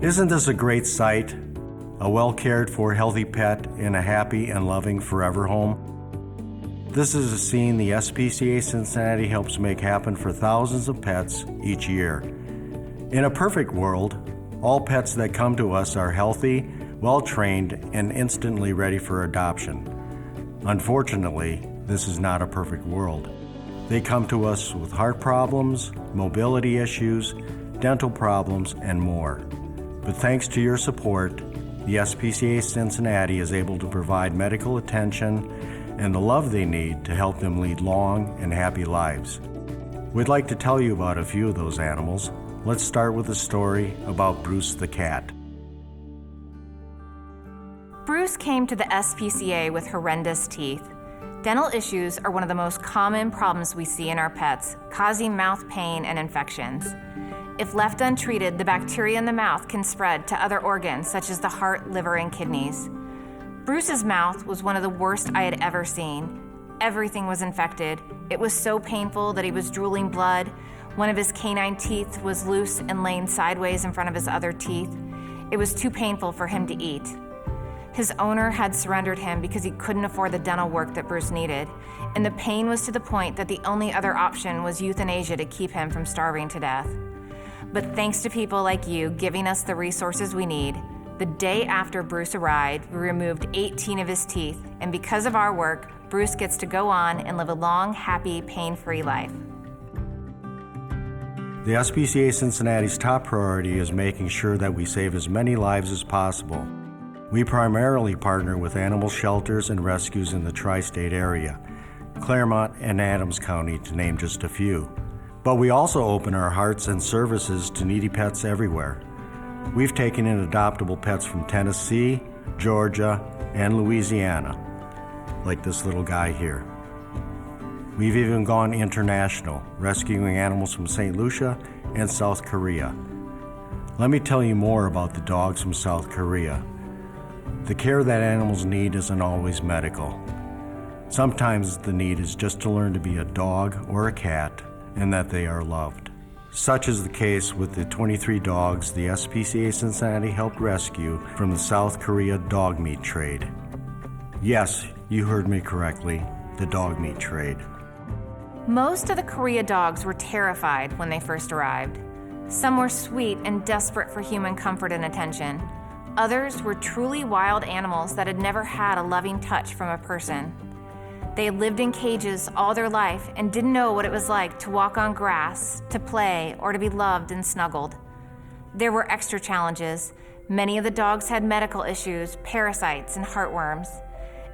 Isn't this a great sight? A well-cared-for, healthy pet in a happy and loving forever home? This is a scene the SPCA Cincinnati helps make happen for thousands of pets each year. In a perfect world, all pets that come to us are healthy, well-trained, and instantly ready for adoption. Unfortunately, this is not a perfect world. They come to us with heart problems, mobility issues, dental problems, and more. But thanks to your support, the SPCA Cincinnati is able to provide medical attention and the love they need to help them lead long and happy lives. We'd like to tell you about a few of those animals. Let's start with a story about Bruce the cat. Bruce came to the SPCA with horrendous teeth. Dental issues are one of the most common problems we see in our pets, causing mouth pain and infections. If left untreated, the bacteria in the mouth can spread to other organs such as the heart, liver, and kidneys. Bruce's mouth was one of the worst I had ever seen. Everything was infected. It was so painful that he was drooling blood. One of his canine teeth was loose and laying sideways in front of his other teeth. It was too painful for him to eat. His owner had surrendered him because he couldn't afford the dental work that Bruce needed, and the pain was to the point that the only other option was euthanasia to keep him from starving to death. But thanks to people like you giving us the resources we need, the day after Bruce arrived, we removed 18 of his teeth, and because of our work, Bruce gets to go on and live a long, happy, pain-free life. The SPCA Cincinnati's top priority is making sure that we save as many lives as possible. We primarily partner with animal shelters and rescues in the tri-state area, Claremont and Adams County to name just a few. But we also open our hearts and services to needy pets everywhere. We've taken in adoptable pets from Tennessee, Georgia, and Louisiana, like this little guy here. We've even gone international, rescuing animals from St. Lucia and South Korea. Let me tell you more about the dogs from South Korea. The care that animals need isn't always medical. Sometimes the need is just to learn to be a dog or a cat and that they are loved. Such is the case with the 23 dogs the SPCA Cincinnati helped rescue from the South Korea dog meat trade. Yes, you heard me correctly, the dog meat trade. Most of the Korea dogs were terrified when they first arrived. Some were sweet and desperate for human comfort and attention. Others were truly wild animals that had never had a loving touch from a person. They had lived in cages all their life and didn't know what it was like to walk on grass, to play, or to be loved and snuggled. There were extra challenges. Many of the dogs had medical issues, parasites, and heartworms.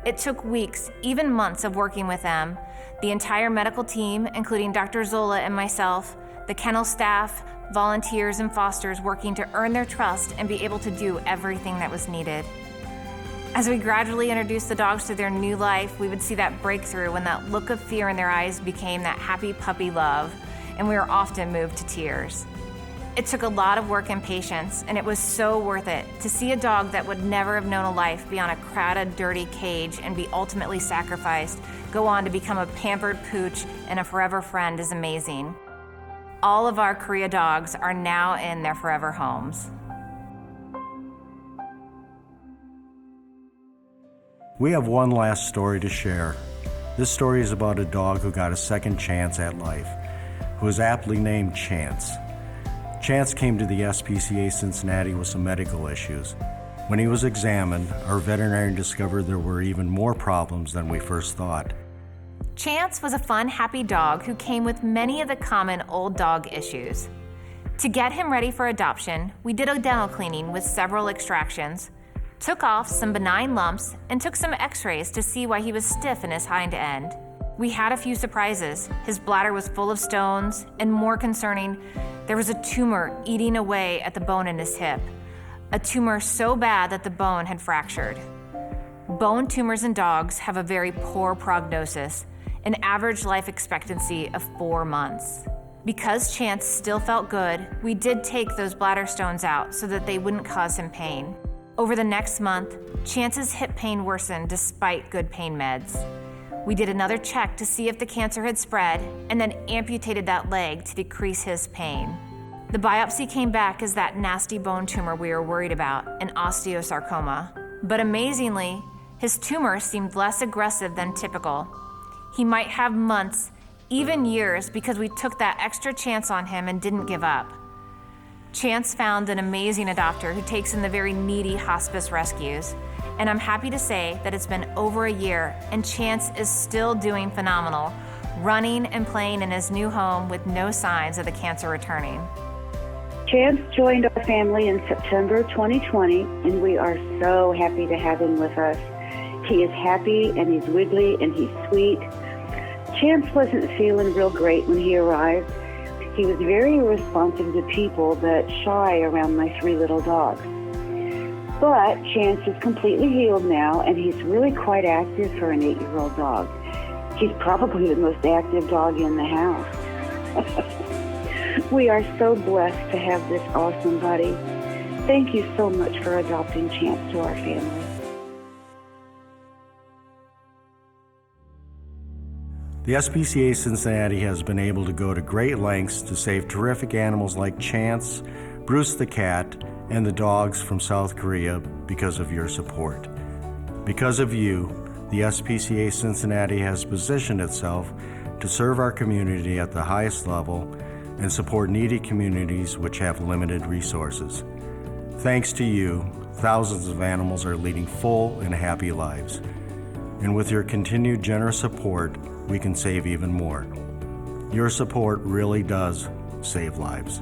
It took weeks, even months of working with them. The entire medical team, including Dr. Zola and myself, the kennel staff, volunteers, and fosters working to earn their trust and be able to do everything that was needed. As we gradually introduced the dogs to their new life, we would see that breakthrough when that look of fear in their eyes became that happy puppy love, and we were often moved to tears. It took a lot of work and patience, and it was so worth it. To see a dog that would never have known a life beyond a crowded, dirty cage and be ultimately sacrificed go on to become a pampered pooch and a forever friend is amazing. All of our Korea dogs are now in their forever homes. We have one last story to share. This story is about a dog who got a second chance at life, who is aptly named Chance. Chance came to the SPCA Cincinnati with some medical issues. When he was examined, our veterinarian discovered there were even more problems than we first thought. Chance was a fun, happy dog who came with many of the common old dog issues. To get him ready for adoption, we did a dental cleaning with several extractions, took off some benign lumps, and took some x-rays to see why he was stiff in his hind end. We had a few surprises. His bladder was full of stones, and more concerning, there was a tumor eating away at the bone in his hip. A tumor so bad that the bone had fractured. Bone tumors in dogs have a very poor prognosis, an average life expectancy of 4 months. Because Chance still felt good, we did take those bladder stones out so that they wouldn't cause him pain. Over the next month, Chance's hip pain worsened despite good pain meds. We did another check to see if the cancer had spread and then amputated that leg to decrease his pain. The biopsy came back as that nasty bone tumor we were worried about, an osteosarcoma. But amazingly, his tumor seemed less aggressive than typical. He might have months, even years, because we took that extra chance on him and didn't give up. Chance found an amazing adopter who takes in the very needy hospice rescues, and I'm happy to say that it's been over a year and Chance is still doing phenomenal, running and playing in his new home with no signs of the cancer returning. Chance joined our family in September 2020, and we are so happy to have him with us. He is happy, and he's wiggly, and he's sweet. Chance wasn't feeling real great when he arrived. He was very responsive to people, but shy around my 3 little dogs. But Chance is completely healed now, and he's really quite active for an 8-year-old dog. He's probably the most active dog in the house. We are so blessed to have this awesome buddy. Thank you so much for adopting Chance to our family. The SPCA Cincinnati has been able to go to great lengths to save terrific animals like Chance, Bruce the cat, and the dogs from South Korea because of your support. Because of you, the SPCA Cincinnati has positioned itself to serve our community at the highest level and support needy communities which have limited resources. Thanks to you, thousands of animals are leading full and happy lives. And with your continued generous support, we can save even more. Your support really does save lives.